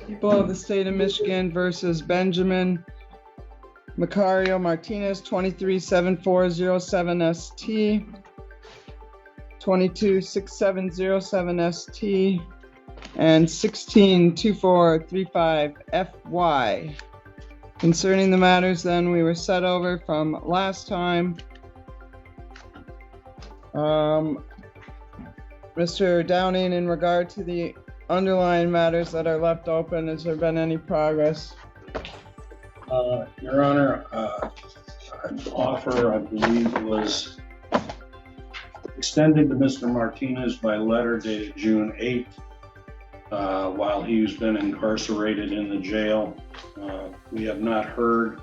People of the State of Michigan versus Benjamin Macario Martinez, 237407ST, 226707ST, and 162435FY. Concerning the matters then we were set over from last time, Mr. Downing, in regard to the underlying matters that are left open, has there been any progress? Your Honor, an offer, I believe, was extended to Mr. Martinez by letter dated June 8th, while he's been incarcerated in the jail. We have not heard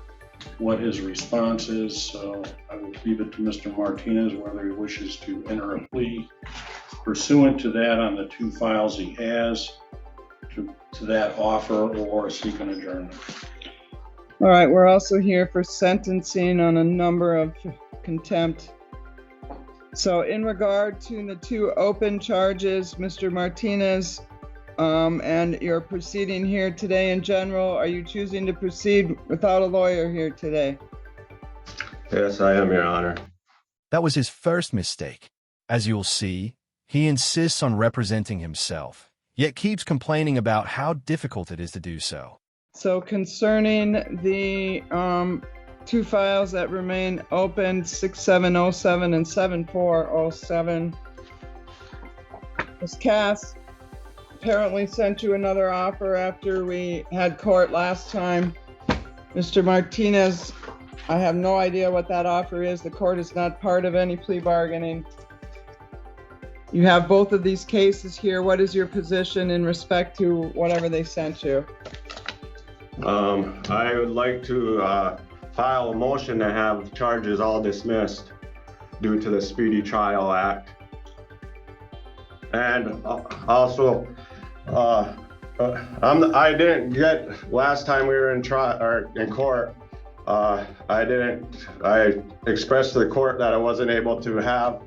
what his response is, so I will leave it to Mr. Martinez whether he wishes to enter a plea pursuant to that on the two files he has to that offer, or seek an adjournment. All right, we're also here for sentencing on a number of contempt. So in regard to the two open charges, Mr. Martinez, and your proceeding here today in general, are you choosing to proceed without a lawyer here today? Yes, I am, Your Honor. That was his first mistake. As you'll see, he insists on representing himself, yet keeps complaining about how difficult it is to do so. So concerning the two files that remain open, 6707 and 7407, Ms. Cass apparently sent you another offer after we had court last time. Mr. Martinez, I have no idea what that offer is. The court is not part of any plea bargaining. You have both of these cases here. What is your position in respect to whatever they sent you? I would like to file a motion to have charges all dismissed due to the Speedy Trial Act. And also, I didn't get, last time we were in court, I expressed to the court that I wasn't able to have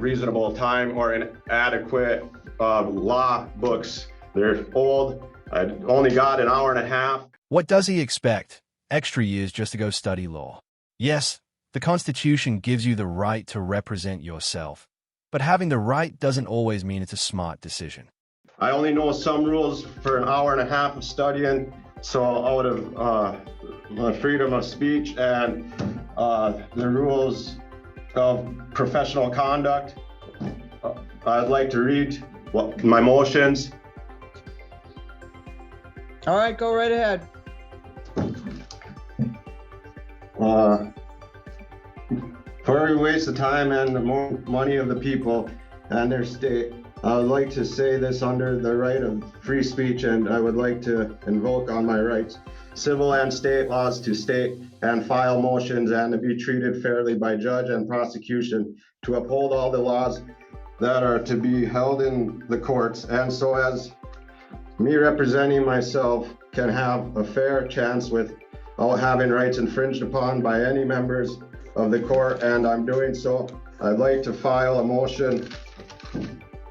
reasonable time or inadequate law books. They're old. I only got an hour and a half. What does he expect? Extra years just to go study law. Yes, the Constitution gives you the right to represent yourself, but having the right doesn't always mean it's a smart decision. I only know some rules for an hour and a half of studying, so out of my freedom of speech and the rules of professional conduct, I'd like to read my motions. All right, go right ahead. Before we waste the time and the money of the people and their state, I would like to say this under the right of free speech, and I would like to invoke on my rights, civil and state laws, to state and file motions and to be treated fairly by judge and prosecution, to uphold all the laws that are to be held in the courts, and so as me representing myself can have a fair chance without having rights infringed upon by any members of the court, and I'm doing so. I'd like to file a motion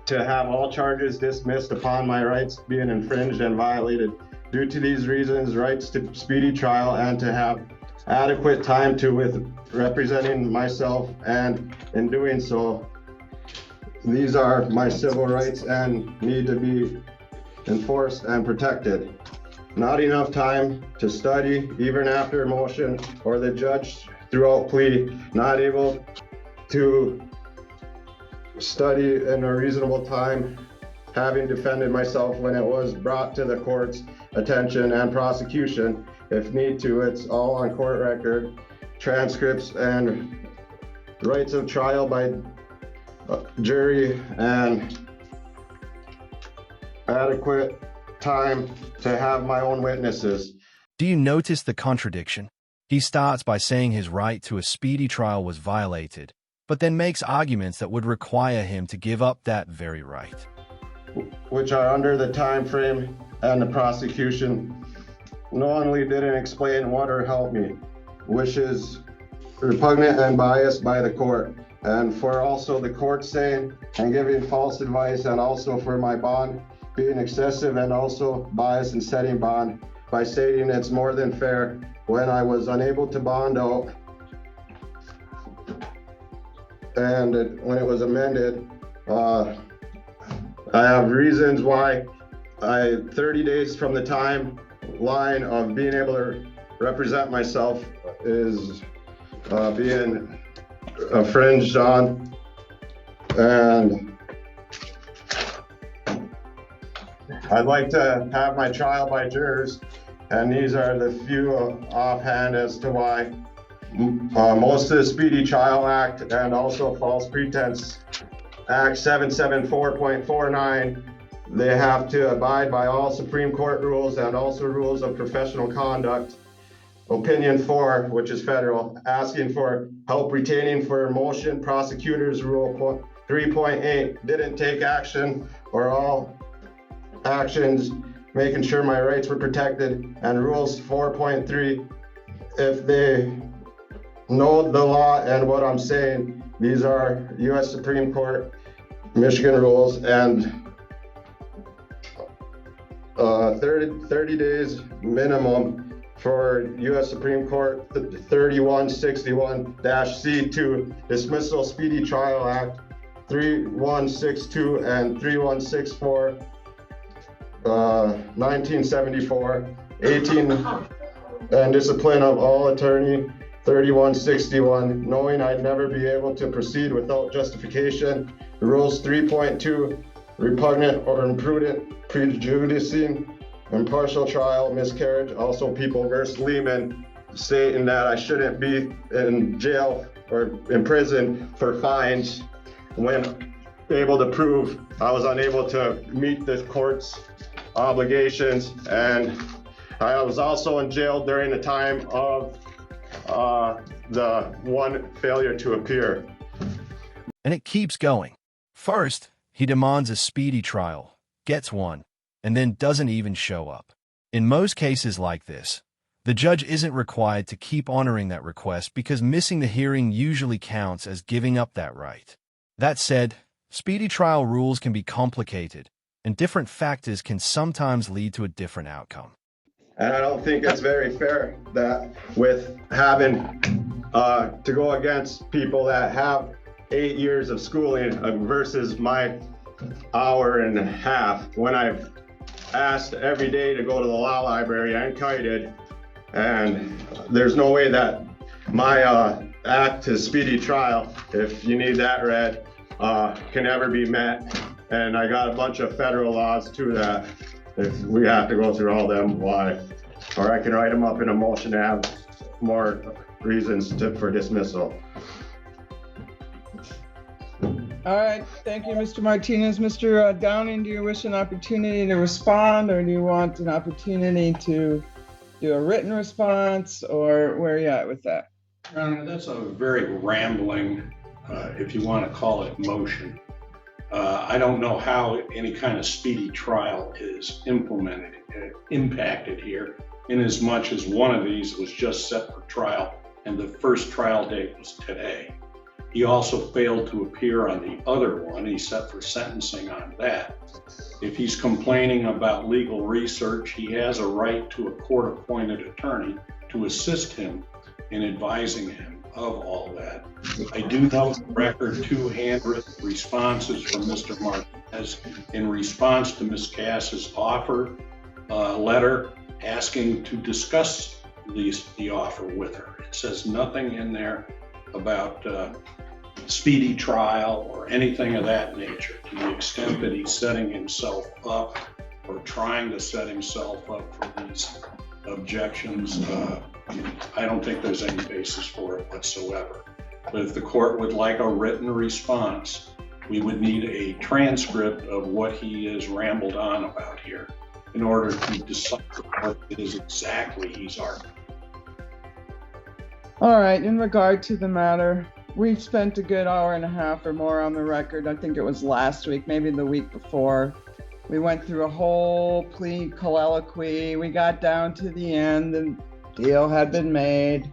to have all charges dismissed upon my rights being infringed and violated. Due to these reasons, rights to speedy trial and to have adequate time with representing myself, and in doing so, these are my civil rights and need to be enforced and protected. Not enough time to study, even after motion, or the judge throughout plea, not able to study in a reasonable time, having defended myself when it was brought to the court's attention and prosecution, if need to. It's all on court record, transcripts and rights of trial by jury, and adequate time to have my own witnesses. Do you notice the contradiction? He starts by saying his right to a speedy trial was violated, but then makes arguments that would require him to give up that very right, which are under the time frame, and the prosecution knowingly didn't explain what or help me, which is repugnant and biased by the court, and for also the court saying and giving false advice, and also for my bond being excessive and also biased in setting bond by stating it's more than fair when I was unable to bond out. And when it was amended, I have reasons why 30 days from the timeline of being able to represent myself is being infringed on. And I'd like to have my trial by jurors, and these are the few offhand as to why. Most of the Speedy Trial Act and also False Pretense Act 774.49, they have to abide by all Supreme Court rules and also rules of professional conduct. Opinion 4, which is federal, asking for help retaining for motion. Prosecutors Rule 3.8, didn't take action or all actions, making sure my rights were protected. And Rules 4.3, if they know the law and what I'm saying, these are U.S. Supreme Court, Michigan rules, and 30 days minimum for U.S. Supreme Court 3161-C2 Dismissal Speedy Trial Act 3162 and 3164 1974 18 and discipline of all attorney 3161, knowing I'd never be able to proceed without justification. Rules 3.2, repugnant or imprudent, prejudicing, impartial trial, miscarriage. Also People versus Lehman, stating that I shouldn't be in jail or in prison for fines when able to prove I was unable to meet the court's obligations. And I was also in jail during the time of the one failure to appear. And it keeps going. First, he demands a speedy trial, gets one, and then doesn't even show up. In most cases like this, the judge isn't required to keep honoring that request because missing the hearing usually counts as giving up that right. That said, speedy trial rules can be complicated, and different factors can sometimes lead to a different outcome. And I don't think it's very fair that with having to go against people that have 8 years of schooling versus my hour and a half, when I've asked every day to go to the law library and kited, and there's no way that my act to speedy trial, if you need that read, can ever be met. And I got a bunch of federal laws to that. If we have to go through all them, why? Or I can write them up in a motion to have more reasons for dismissal. All right, thank you, Mr. Martinez. Mr. Downing, do you wish an opportunity to respond, or do you want an opportunity to do a written response, or where are you at with that? That's a very rambling, if you want to call it, motion. I don't know how any kind of speedy trial is impacted here, in as much as one of these was just set for trial and the first trial date was today. He also failed to appear on the other one. He's set for sentencing on that. If he's complaining about legal research, he has a right to a court-appointed attorney to assist him in advising him of all that. I do note the record 2 handwritten responses from Mr. Martinez in response to Ms. Cass's offer letter asking to discuss the offer with her. It says nothing in there about speedy trial or anything of that nature. To the extent that he's setting himself up or trying to set himself up for these objections, I don't think there's any basis for it whatsoever. But if the court would like a written response, we would need a transcript of what he has rambled on about here in order to decide what it is exactly he's arguing. All right, in regard to the matter, we've spent a good hour and a half or more on the record. I think it was last week, maybe the week before. We went through a whole plea colloquy. We got down to the end. The deal had been made.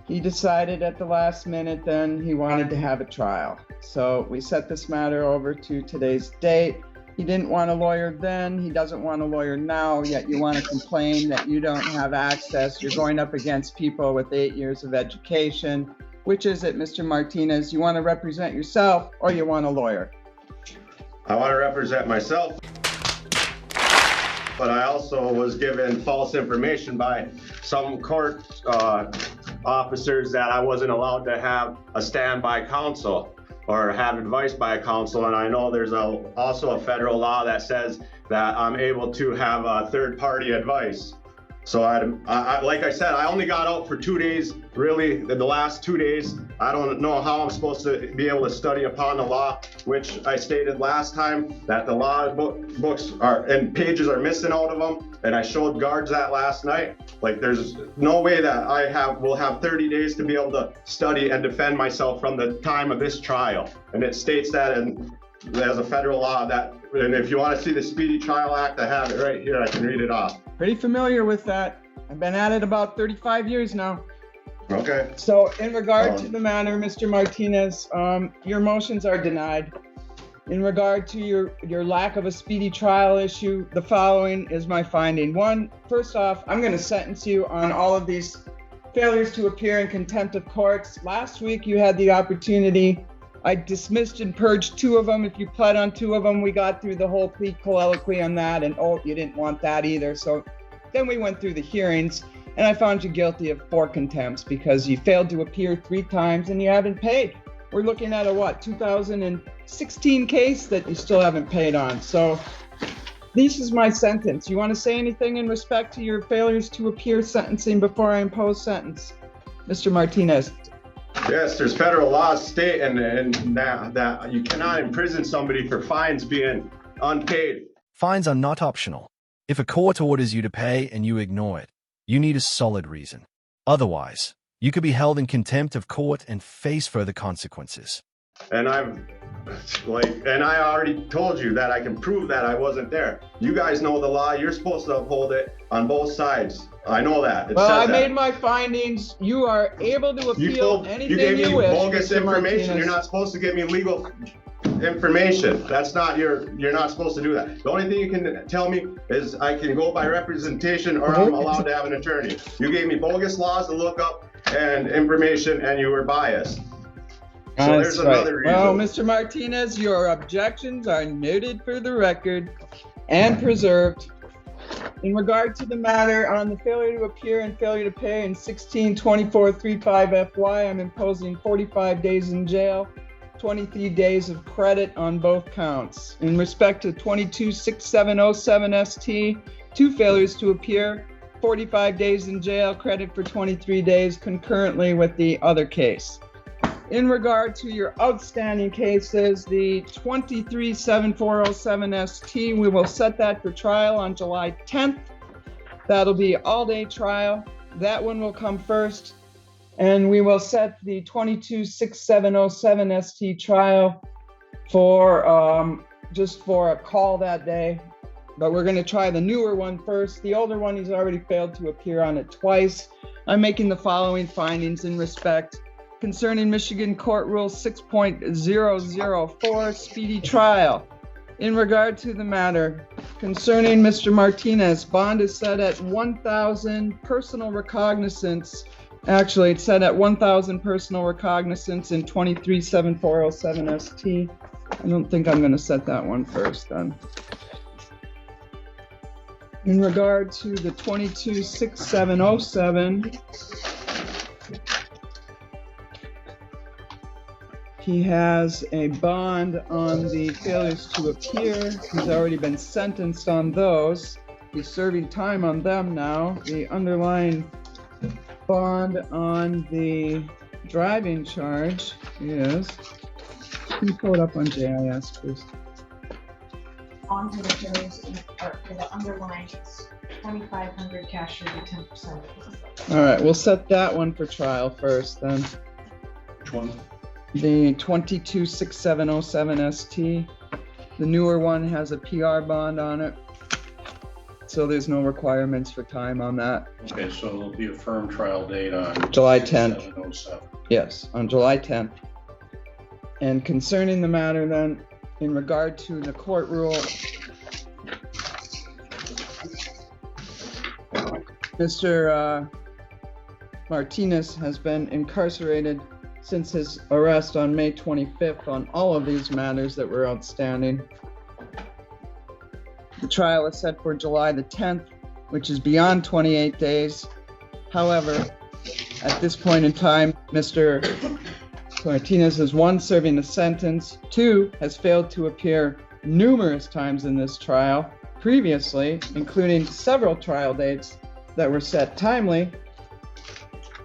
He decided at the last minute then he wanted to have a trial. So we set this matter over to today's date. He didn't want a lawyer then, he doesn't want a lawyer now, yet you want to complain that you don't have access. You're going up against people with 8 years of education. Which is it, Mr. Martinez? You want to represent yourself or you want a lawyer? I want to represent myself, but I also was given false information by some court officers that I wasn't allowed to have a standby counsel or have advice by a counsel. And I know there's also a federal law that says that I'm able to have third-party advice. So I like I said, I only got out for 2 days, really, the last 2 days. I don't know how I'm supposed to be able to study upon the law, which I stated last time that the law books are and pages are missing out of them. And I showed guards that last night. Like, there's no way that will have 30 days to be able to study and defend myself from the time of this trial. And it states that as a federal law and if you want to see the Speedy Trial Act, I have it right here. I can read it off. Pretty familiar with that. I've been at it about 35 years now. Okay. So in regard to the matter, Mr. Martinez, your motions are denied. In regard to your lack of a speedy trial issue, the following is my finding. One, first off, I'm going to sentence you on all of these failures to appear in contempt of courts. Last week, you had the opportunity. I dismissed and purged 2 of them. If you pled on 2 of them, we got through the whole plea colloquy on that, and you didn't want that either. So then we went through the hearings, and I found you guilty of 4 contempts because you failed to appear 3 times and you haven't paid. We're looking at a 2016 case that you still haven't paid on. So this is my sentence. You want to say anything in respect to your failures to appear sentencing before I impose sentence? Mr. Martinez. Yes, there's federal laws state and that you cannot imprison somebody for fines being unpaid. Fines are not optional. If a court orders you to pay and you ignore it, you need a solid reason. Otherwise, you could be held in contempt of court and face further consequences. And I already told you that I can prove that I wasn't there. You guys know the law. You're supposed to uphold it on both sides. I know that. Well, I made my findings. You are able to appeal anything you wish. You gave me bogus Mr. information. Martinez. You're not supposed to give me legal information. You're not supposed to do that. The only thing you can tell me is I can go by representation or I'm allowed to have an attorney. You gave me bogus laws to look up and information and you were biased. So there's another reason. Well, Mr. Martinez, your objections are noted for the record and preserved. In regard to the matter on the failure to appear and failure to pay in 162435FY, I'm imposing 45 days in jail, 23 days of credit on both counts. In respect to 226707ST, 2 failures to appear, 45 days in jail, credit for 23 days concurrently with the other case. In regard to your outstanding cases, the 237407ST, we will set that for trial on July 10th. That'll be all-day trial. That one will come first. And we will set the 226707ST trial for just for a call that day. But we're going to try the newer one first. The older one, he's already failed to appear on it twice. I'm making the following findings in respect concerning Michigan Court Rule 6.004, speedy trial. In regard to the matter concerning Mr. Martinez, bond is set at 1,000 personal recognizance. Actually, it's set at 1,000 personal recognizance in 237407ST. I don't think I'm going to set that one first then. In regard to the 226707, he has a bond on the failures to appear. He's already been sentenced on those. He's serving time on them now. The underlying bond on the driving charge is, can you pull it up on JIS, please? On to the failures for the underlying 2,500 cash or 10%. All right, we'll set that one for trial first then. Which one? The 226707ST. The newer one has a PR bond on it, so there's no requirements for time on that. Okay, so there'll be a firm trial date on July 10th. 6707. Yes, on July 10th. And concerning the matter then in regard to the court rule, Mr. Martinez has been incarcerated since his arrest on May 25th on all of these matters that were outstanding. The trial is set for July the 10th, which is beyond 28 days. However, at this point in time, Mr. Martinez has, 1, serving a sentence, 2, has failed to appear numerous times in this trial previously, including several trial dates that were set timely.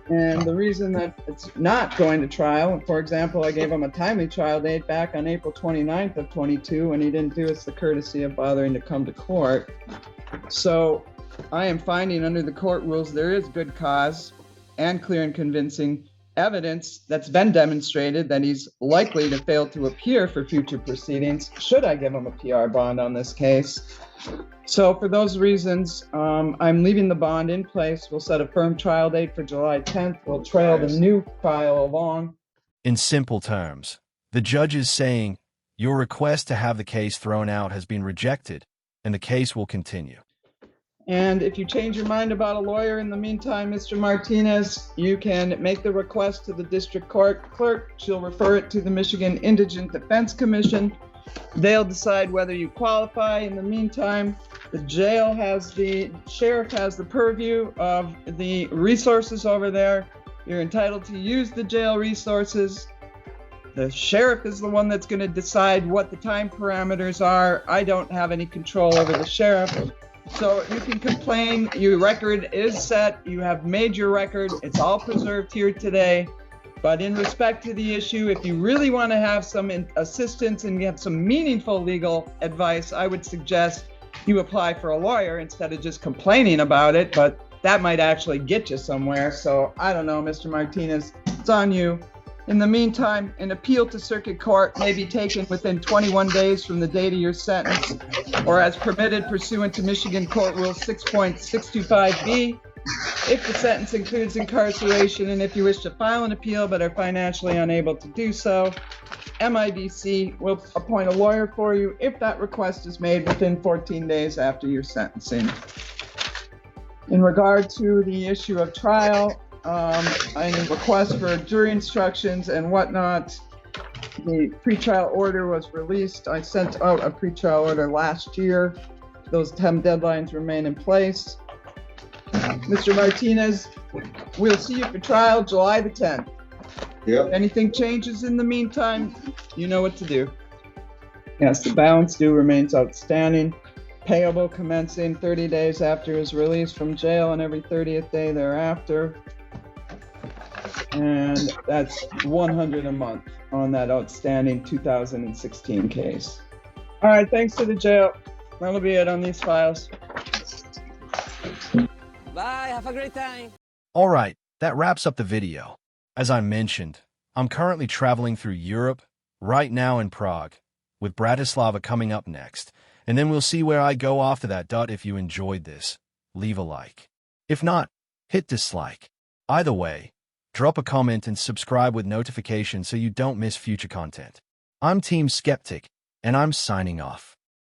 And the reason that it's not going to trial, for example, I gave him a timely trial date back on April 29th of 22, and he didn't do us the courtesy of bothering to come to court. So I am finding under the court rules there is good cause and clear and convincing evidence that's been demonstrated that he's likely to fail to appear for future proceedings should I give him a PR bond on this case. So for those reasons, I'm leaving the bond in place. We'll set a firm trial date for July 10th. We'll trail the new trial along. In simple terms, the judge is saying your request to have the case thrown out has been rejected, and the case will continue. And if you change your mind about a lawyer in the meantime, Mr. Martinez, you can make the request to the district court clerk. She'll refer it to the Michigan Indigent Defense Commission. They'll decide whether you qualify. In the meantime, the sheriff has the purview of the resources over there. You're entitled to use the jail resources. The sheriff is the one that's going to decide what the time parameters are. I don't have any control over the sheriff. So you can complain. Your record is set. You have made your record. It's all preserved here today. But in respect to the issue, if you really want to have some assistance and get some meaningful legal advice, I would suggest you apply for a lawyer instead of just complaining about it. But that might actually get you somewhere. So I don't know, Mr. Martinez, it's on you. In the meantime, an appeal to circuit court may be taken within 21 days from the date of your sentence, or as permitted pursuant to Michigan Court Rule 6.625B, if the sentence includes incarceration, and if you wish to file an appeal but are financially unable to do so, MIDC will appoint a lawyer for you if that request is made within 14 days after your sentencing. In regard to the issue of trial, I request for jury instructions and whatnot. The pretrial order was released. I sent out a pretrial order last year. Those 10 deadlines remain in place. Mr. Martinez, we'll see you for trial July the 10th. Yep. If anything changes in the meantime, you know what to do. Yes, the balance due remains outstanding. Payable commencing 30 days after his release from jail and every 30th day thereafter. And that's $100 a month on that outstanding 2016 case. All right, thanks to the jail. That'll be it on these files. Bye, have a great time. All right, that wraps up the video. As I mentioned, I'm currently traveling through Europe, right now in Prague, with Bratislava coming up next. And then we'll see where I go after that. If you enjoyed this, leave a like. If not, hit dislike. Either way, drop a comment and subscribe with notifications so you don't miss future content. I'm Team Skeptic, and I'm signing off.